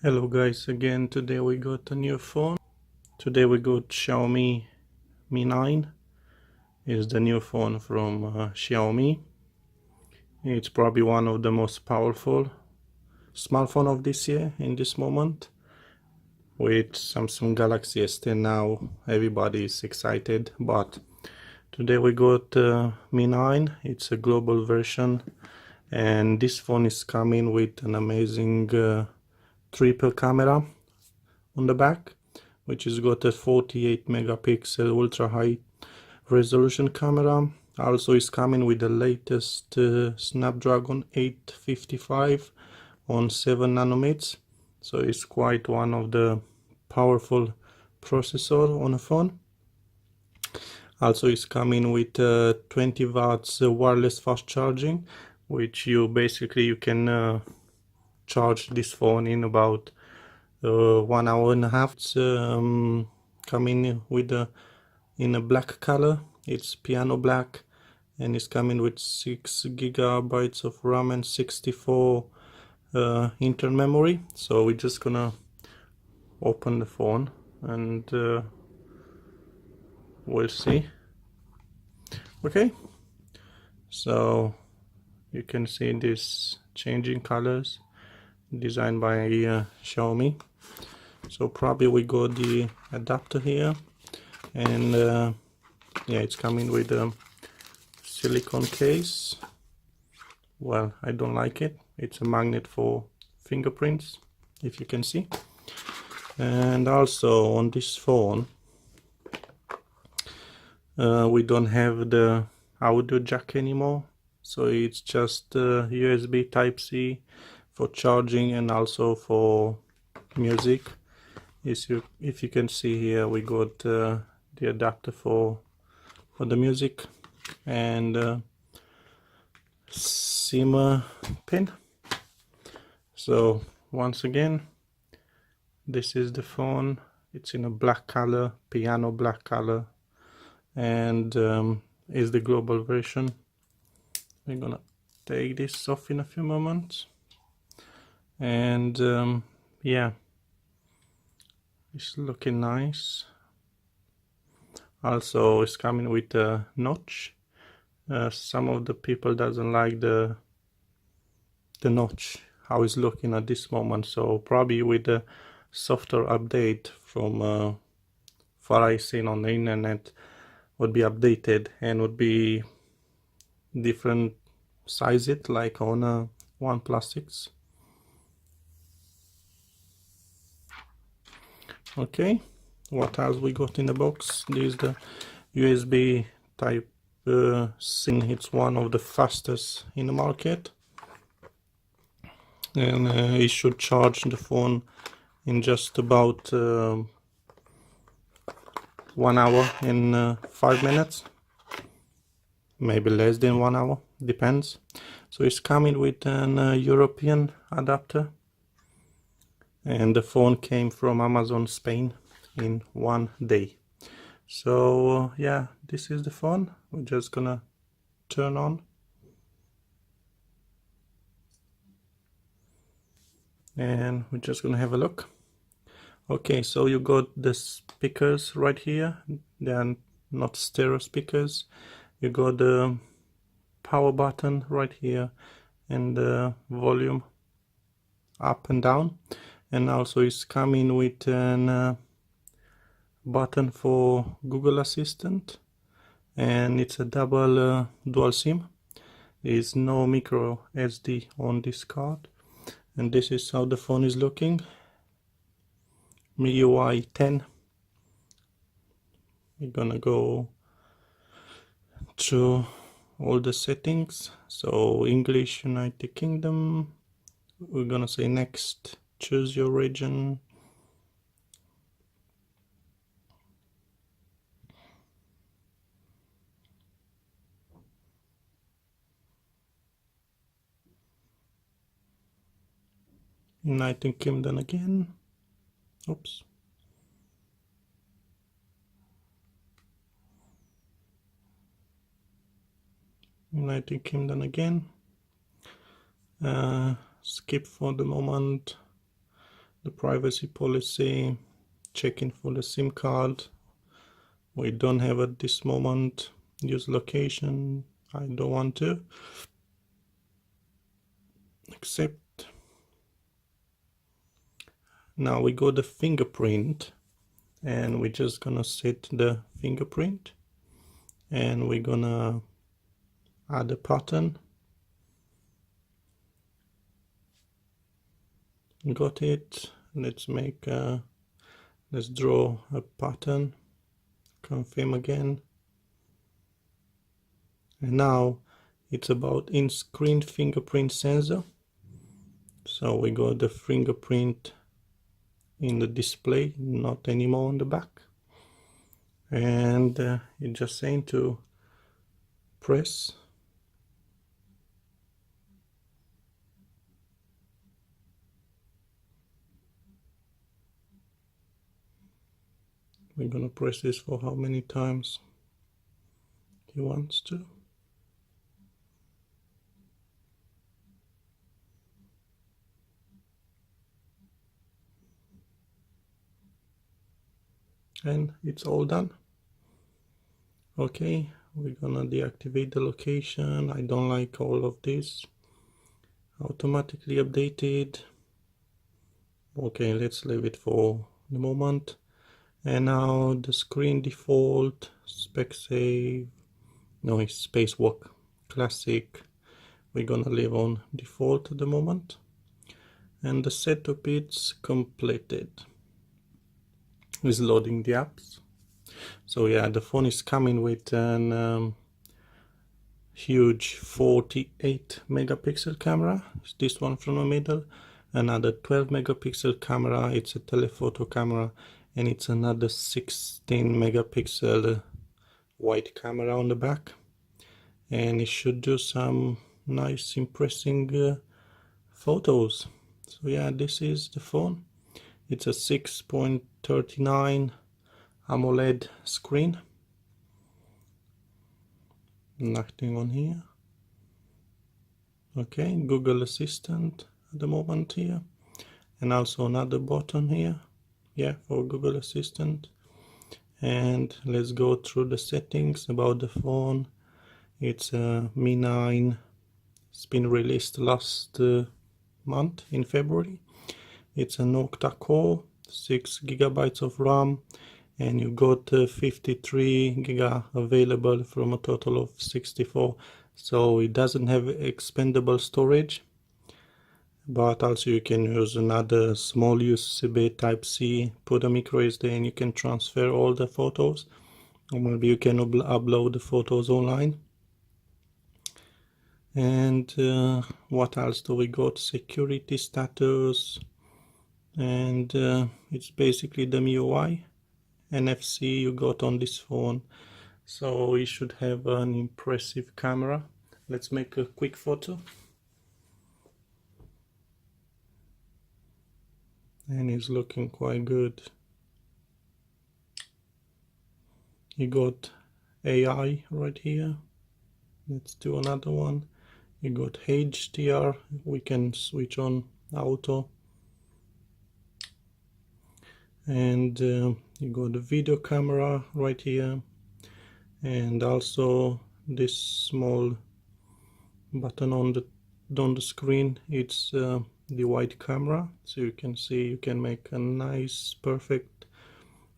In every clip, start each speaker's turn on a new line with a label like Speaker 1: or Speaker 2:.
Speaker 1: Hello guys, again today we got a new phone. Today we got Xiaomi Mi9. It's the new phone from Xiaomi. It's probably one of the most powerful smartphone of this year in this moment. With Samsung Galaxy S10 now, everybody is excited, but today we got Mi9. It's a global version, and this phone is coming with an amazing triple camera on the back, which has got a 48 megapixel ultra high resolution camera. Also is coming with the latest Snapdragon 855 on 7 nanometers, so it's quite one of the powerful processor on a phone. Also is coming with 20 watts wireless fast charging, which you can charge this phone in about 1 hour and a half. It's coming with in a black color. It's piano black, and it's coming with 6 gigabytes of RAM and 64 internal memory. So we're just gonna open the phone and we'll see. Okay, so you can see this changing colors designed by Xiaomi. So probably we got the adapter here, and yeah, it's coming with a silicone case. Well, I don't like it. It's a magnet for fingerprints, if you can see. And also on this phone we don't have the audio jack anymore, so it's just USB Type-C for charging and also for music. If you can see here, we got the adapter for the music and SIM pin. So once again, this is the phone. It's in a black color, piano black color, and is the global version. We're gonna take this off in a few moments, and yeah, it's looking nice. Also it's coming with a notch. Some of the people doesn't like the notch how it's looking at this moment, so probably with the software update from what I seen on the internet would be updated and would be different size, it like on a OnePlus 6. Okay, what else we got in the box? This is the USB type C. It's one of the fastest in the market, and it should charge the phone in just about 1 hour and 5 minutes, maybe less than 1 hour, depends. So it's coming with an European adapter, and the phone came from Amazon Spain in 1 day. So yeah, this is the phone. We're just gonna turn on, and we're just gonna have a look. Okay, so you got the speakers right here. They are not stereo speakers. You got the power button right here and the volume up and down, and also it's coming with an button for Google Assistant, and it's a double dual SIM. There is no micro SD on this card, and this is how the phone is looking. MIUI 10. We're gonna go through all the settings. So English, United Kingdom. We're gonna say next, choose your region. United Kingdom again. Oops. United Kingdom again. Skip for the moment. the privacy policy, checking for the SIM card. We don't have at this moment. Use location, I don't want to. Accept. Now we go to fingerprint, and we're just gonna set the fingerprint, and we're gonna add a pattern. Got it. Let's draw a pattern. Confirm again. And now it's about in-screen fingerprint sensor. So we got the fingerprint in the display, not anymore on the back. And it's just saying to press. We're gonna press this for how many times he wants to. And it's all done. Okay, we're gonna deactivate the location. I don't like all of this. Automatically updated. Okay, let's leave it for the moment. And now the screen default, Specsave, no, it's Spacewalk Classic. We're gonna leave on default at the moment. And the setup is completed. Is loading the apps. So yeah, the phone is coming with an huge 48 megapixel camera. It's this one from the middle. Another 12 megapixel camera. It's a telephoto camera, and it's another 16 megapixel wide camera on the back. And it should do some nice, impressive photos. So yeah, this is the phone. It's a 6.39 AMOLED screen. Nothing on here. Okay, Google Assistant at the moment here, and also another button here, yeah, for Google Assistant. And let's go through the settings about the phone. It's a Mi9. It's been released last month in February. It's an octa-core, 6 gigabytes of RAM, and you got 53 giga available from a total of 64. So it doesn't have expandable storage, but also you can use another small USB Type-C, put a micro SD, and you can transfer all the photos, or maybe you can upload the photos online. And what else do we got? Security status, and it's basically the MIUI. NFC you got on this phone, so you should have an impressive camera. Let's make a quick photo. And it's looking quite good. You got AI right here. Let's do another one. You got HDR, we can switch on auto. And you got the video camera right here, and also this small button on the screen. It's the wide camera, so you can see you can make a nice perfect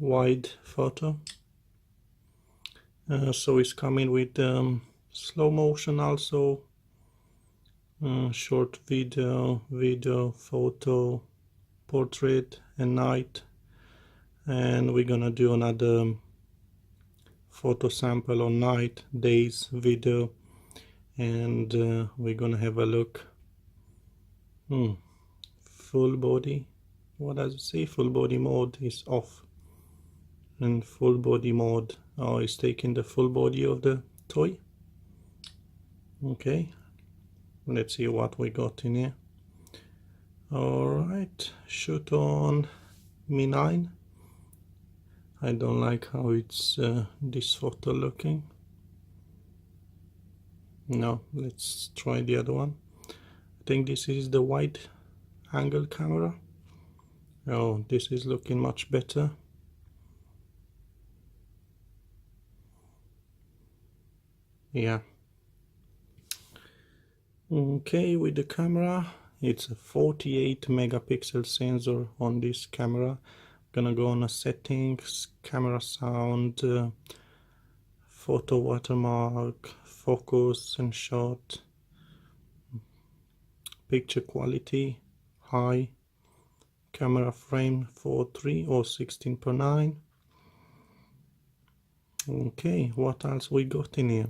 Speaker 1: wide photo. So it's coming with slow motion, also short video, photo, portrait, and night. And we're gonna do another photo sample on night, days, video, and we're gonna have a look. Full body, what does it say? Full body mode is off, and full body mode, oh, it's taking the full body of the toy. Okay, let's see what we got in here. Alright, shoot on Mi9. I don't like how it's this photo looking. No, let's try the other one. I think this is the wide angle camera. Oh, this is looking much better. Yeah. Okay, with the camera, it's a 48 megapixel sensor on this camera. Gonna go on a settings, camera sound, photo watermark, focus and shot, picture quality, high, camera frame 4:3 or 16:9. Okay, what else we got in here?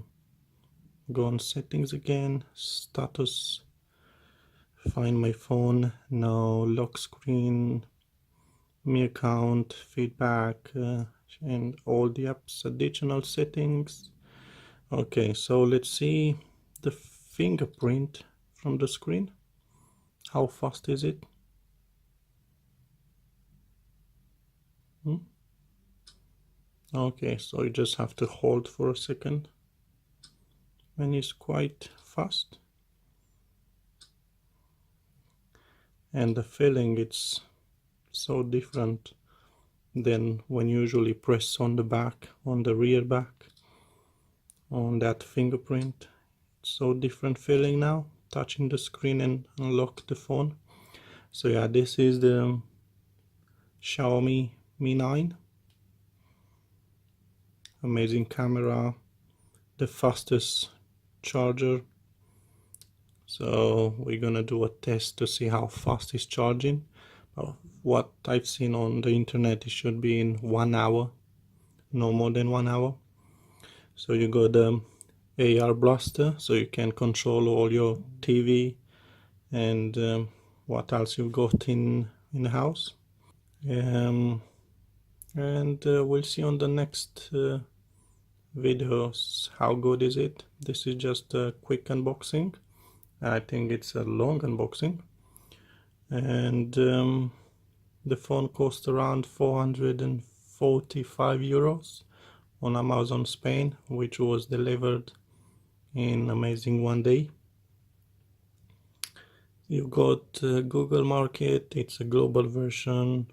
Speaker 1: Go on settings again, status, find my phone, no lock screen, me account, feedback, and all the apps, additional settings. Okay, so let's see the fingerprint from the screen. How fast is it? Okay, so you just have to hold for a second, and it's quite fast. And the feeling, it's so different than when you usually press on the back, on the rear back, on that fingerprint. It's so different feeling now, touching the screen and unlock the phone. So yeah, this is the Xiaomi Mi9. Amazing camera, the fastest charger. So we're gonna do a test to see how fast it's charging. What I've seen on the internet, it should be in 1 hour, no more than 1 hour. So you got the AR blaster, so you can control all your TV and what else you got in the house. And we'll see on the next videos how good is it. This is just a quick unboxing. I think it's a long unboxing, and the phone cost around 445 euros on Amazon Spain, which was delivered in amazing one day. You've got Google Market, it's a global version,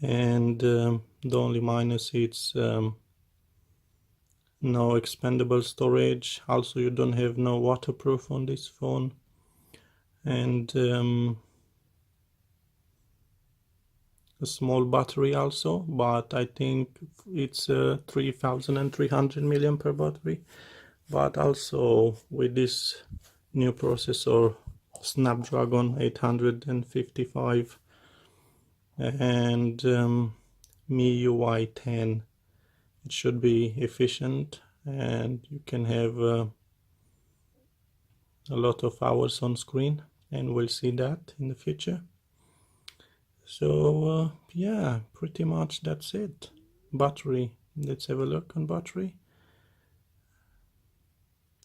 Speaker 1: and the only minus, it's no expandable storage. Also, you don't have no waterproof on this phone, and a small battery also, but I think it's 3300 milliampere battery. But also with this new processor, Snapdragon 855 and MIUI 10, it should be efficient, and you can have a lot of hours on screen, and we'll see that in the future. So yeah, pretty much that's it. Battery, let's have a look on battery.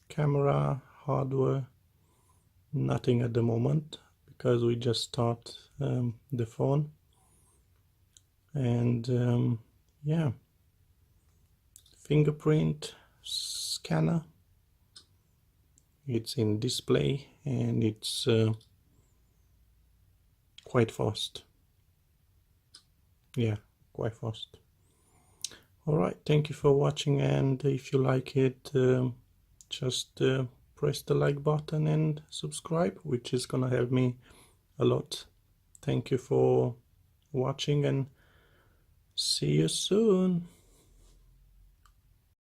Speaker 1: Camera, hardware, nothing at the moment because we just start the phone. And yeah, fingerprint scanner, it's in display and it's quite fast. Yeah, quite fast. Alright, thank you for watching, and if you like it, just press the like button and subscribe, which is gonna help me a lot. Thank you for watching, and see you soon.